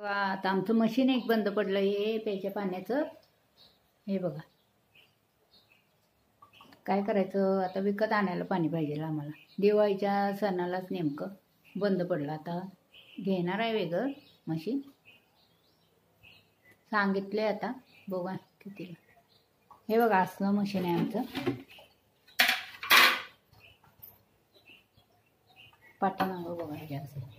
आता आमचं मशीन एक बंद पडलं, हे प्यायच्या पाण्याचं. हे बघा, काय करायचं आता, विकत आणायला पाणी पाहिजे आम्हाला. दिवाळीच्या सणालाच नेमकं बंद पडलं. आता घेणार आहे वेगळं मशीन, सांगितले आता, बघा किती. हे बघा, असलं मशीन आहे आमचं. पाठीमागं बघा, हे असं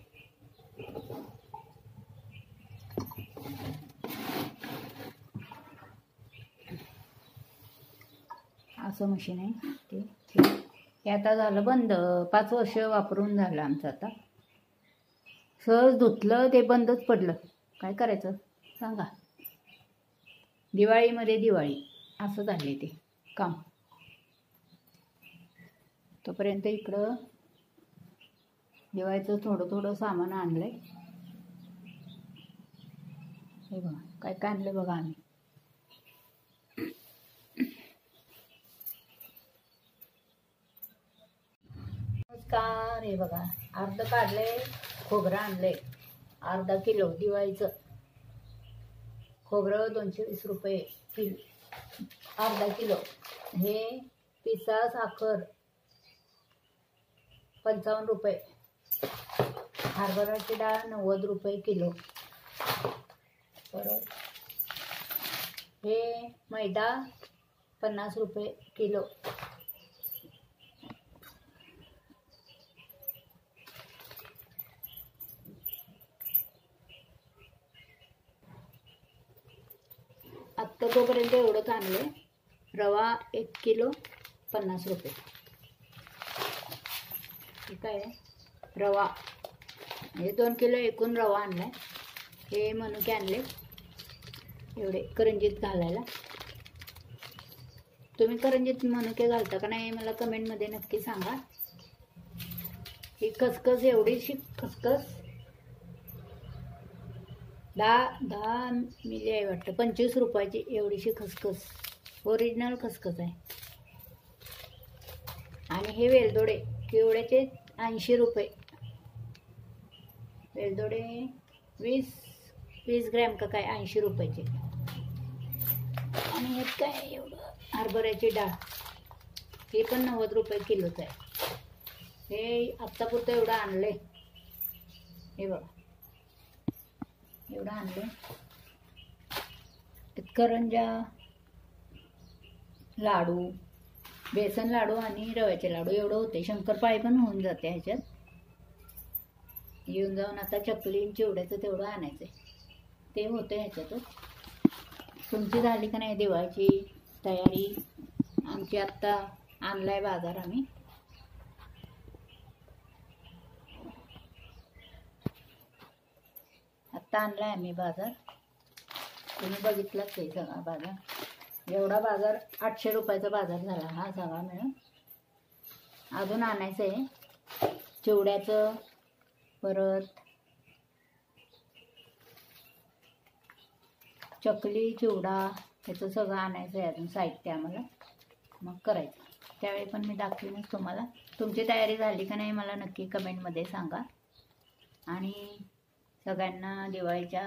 असं मशीन आहे ते आता झालं बंद. 5 वर्ष वापरून झालं आमचं. आता सहज धुतलं ते बंदच पडलं. काय करायचं सांगा, दिवाळीमध्ये दिवाळी असं झाले ते काम. तोपर्यंत इकडं दिवाळीचं थोडं थोडं सामान आणलंय. हे बघा काय काय आणलंय बघा आम्ही. नमस्कार. हे बघा, अर्ध काढलंय, खोबरं आणलंय अर्धा किलो. दिवाळीचं खोबरं 220 रुपये किलो, अर्धा किलो. हे पिसा साखर 55 रुपये. हरभऱ्याची डाळ 90 रुपये किलो. परत हे मैदा 50 रुपये किलो. आत्ता तोपर्यंत एवढंच आणले. रवा 1 किलो 50 रुपये. ठीक आहे, रवा हे 2 किलो एकूण रवा आणलाय. हे मनुके आणले एवढे करंजीत घालायला. तुम्ही करंजीत मनुके घालता का नाही मला कमेंटमध्ये नक्की सांगा. ही खसखस, एवढीशी खसखस 10 मिली आहे वाटतं, 25 रुपयाची एवढीशी खसखस. ओरिजिनल खसखस आहे. आणि हे वेलदोडे केवढ्याचे 80 रुपये. वेलदोडे 20 ग्रॅम का काय 80 रुपयाचे. आणि ह्यात काय एवढं हरभऱ्याची डाळ, हे पण 90 रुपये किलोच आहे. हे आत्तापुरतं एवढं आणलंय. हे बघा एवढं आणले. करंजा, लाडू, बेसन लाडू आणि रव्याचे लाडू एवढं होते. शंकरपाळी पण होऊन जाते ह्याच्यात. येऊन जाऊन आता चकली चिवड्याचं तेवढं आणायचं ते होतं ह्याच्यातच. तुमची झाली का नाही दिवाळीची तयारी? आमची आत्ता आणलाय बाजार आम्ही. आत्ता आणलाय आम्ही बाजार. तुम्ही बघितलाच आहे सगळा बाजार. एवढा बाजार 800 रुपयाचा बाजार झाला हा सगळा मिळून. अजून आणायचं आहे चिवड्याचं, परत चकली चिवडा ह्याचं सगळं आणायचं आहे अजून साहित्य आम्हाला. मग करायचं त्यावेळी पण मी दाखवीनच तुम्हाला. तुमची तयारी झाली का नाही मला नक्की कमेंटमध्ये सांगा. आणि सगळ्यांना दिवाळीच्या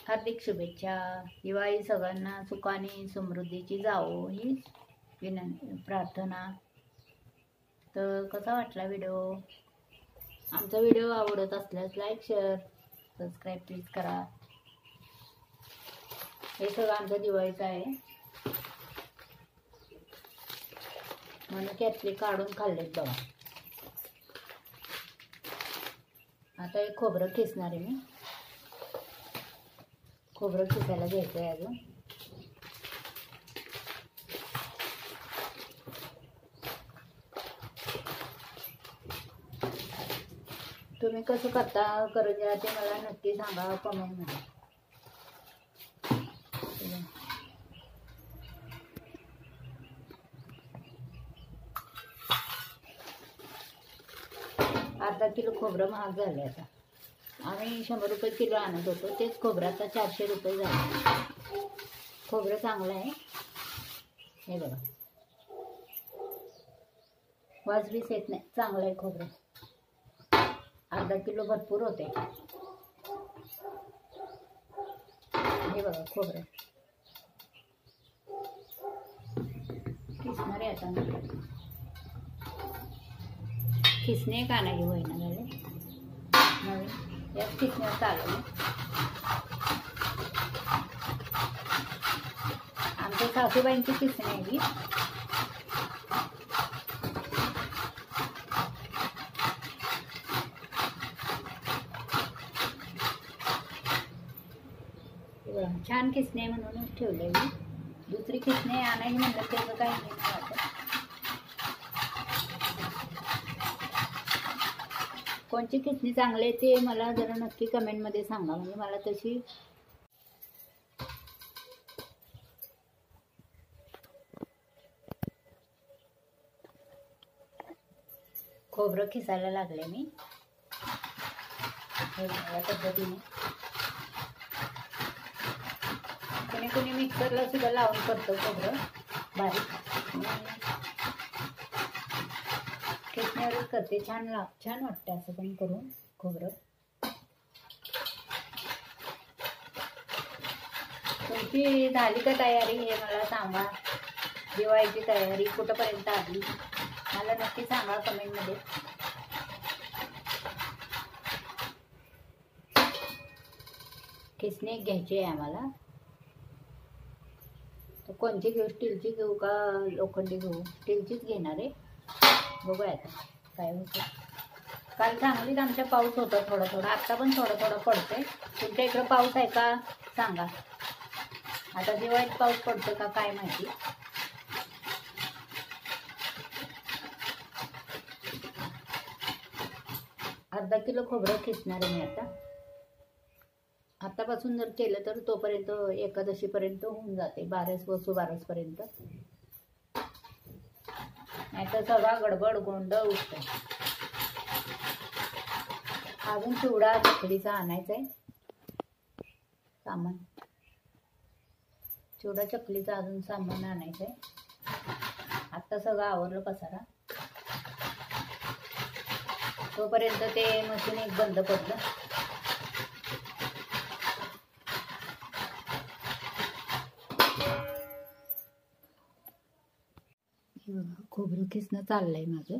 हार्दिक शुभेच्छा. दिवाळी सगळ्यांना सुखाने समृद्धीची जावो ही प्रार्थना. तर कसा वाटला व्हिडिओ? आमचा व्हिडिओ आवडत असल्यास लाईक, शेअर, सबस्क्राईब प्लीज करा. हे सगळं आमचं दिवाळीचं आहे. म्हणून त्यातले काढून खाल्लेत बघा. आता एक खोबरं खिसणार आहे मी. खोबरं खिसायला घ्यायचं आहे अजून. तुम्ही कसं करता करंजा ते मला नक्की सांगा कमेंटमध्ये. अर्धा किलो खोबरं महाग झालं आता. आम्ही 100 रुपये किलो आणत होतो, तेच खोबरं आता 400 रुपये झालं. खोबरं चांगलं आहे. हे बघा वास बीस येत नाही, चांगलं आहे खोबरं. अर्धा किलो भरपूर होते. हे बघा खोबरं किसणार आहे आता. किसणे का नाही होईना झाले नवीन यात किसण्यात चालू. आमच्या सासूबाईंची किसणी आहे ही. छान किसणे म्हणूनच ठेवले मी. दुसरी किसणे आणायची म्हणलं त्याचं काही नाही वाटत. कोणची किसणी चांगली ते मला जरा नक्की कमेंटमध्ये सांगा, म्हणजे मला तशी. खोबरं खिसायला लागले मी या पद्धतीने. कोणी कोणी मिक्सरला सुद्धा लावून करतो खोबरं बारीक. किसण्यावरच करते. छान वाटते असं पण करून खोबरं. तुमची झाली का तयारी हे मला सांगा. दिवाळीची तयारी कुठंपर्यंत आली मला नक्की सांगा कमेंटमध्ये. किसणी घ्यायची आहे आम्हाला. तर कोणची घेऊ, स्टीलची घेऊ का लोखंडी घेऊ? स्टीलचीच घेणार आहे. बघूया आता काय होतं. काल सांगलीत आमच्या पाऊस होता थोडा थोडा. आत्ता पण थोडा थोडा पडतोय. तुमच्या इकडं पाऊस आहे का सांगा. आता दिवाळीत पाऊस पडतो का काय माहिती. अर्धा किलो खोबरं खिसणार आहे मी आता. आतापासून जर केलं तर तोपर्यंत एकादशीपर्यंत होऊन जाते. बारसपर्यंत. नाही तर सगळा गडबड गोंधळ उठतो. अजून चिवडा चकलीचा आणायचा आहे सामान. चिवडा चकलीचा अजून सामान आणायचं आहे. आत्ता सगळं आवरलं पसारा. तोपर्यंत ते मशीन एक बंद पडलं. खोबरं खिसणं चाललंय माझं.